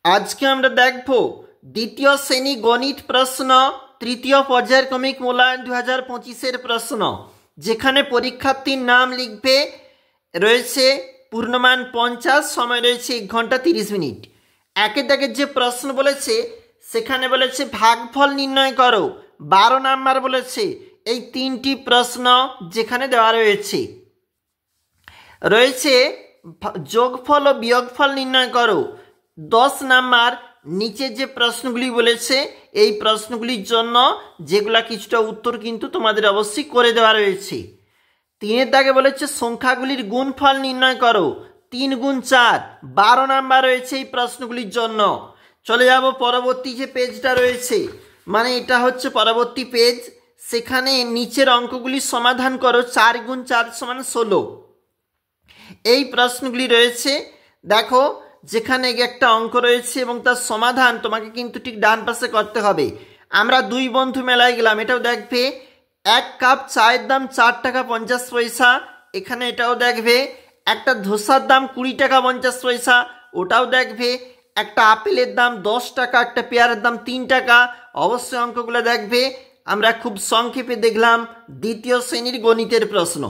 আজকে আমরা দেখব দ্বিতীয় শ্রেণী গণিত প্রশ্ন তৃতীয় পর্যায়ক্রমিক মূল্যায়ন 2025-এর প্রশ্ন, যেখানে পরীক্ষার্থীর নাম লিখবে। রয়েছে পূর্ণমান 50, সময় রয়েছে 1 ঘন্টা 30 মিনিট। একের দাগের যে প্রশ্ন বলেছে সেখানে বলেছে ভাগফল নির্ণয় করো, 12 নাম্বার বলেছে। এই তিনটি প্রশ্ন যেখানে দেওয়া রয়েছে যোগফল ও বিয়োগফল নির্ণয় করো, 10 নাম্বার। নিচে যে প্রশ্নগুলি বলেছে এই প্রশ্নগুলির জন্য যেগুলা কিছুটা উত্তর কিন্তু তোমাদের অবশ্যই করে দেওয়া রয়েছে। 3-এর দাগে বলেছে সংখ্যাগুলির গুণফল নির্ণয় করো, 3 গুণ 4, 12 নাম্বার রয়েছে এই প্রশ্নগুলির জন্য। চলে যাব পরবর্তী যে পেজটা রয়েছে, মানে এটা হচ্ছে পরবর্তী পেজ। সেখানে নিচের অঙ্কগুলির সমাধান করো, 4 গুণ 4 সমান 16। এই প্রশ্নগুলি রয়েছে। দেখো যেখানে একটা অঙ্ক রয়েছে এবং তার সমাধান তোমাকে কিন্তু ঠিক ডান পাশে করতে হবে। আমরা 2 বন্ধু মেলায় গেলাম, এটাও দেখবে। 1 কাপ চায়ের দাম 4 টাকা 50 পয়সা, এখানে এটাও দেখবে। একটা ধোসার দাম 20 টাকা 50 পয়সা, ওটাও দেখবে। একটা আপেলের দাম 10 টাকা, একটা পেয়ারের দাম 3 টাকা। অবশ্যই অঙ্কগুলো দেখবে। আমরা খুব সংক্ষেপে দেখলাম দ্বিতীয় শ্রেণীর গণিতের প্রশ্ন।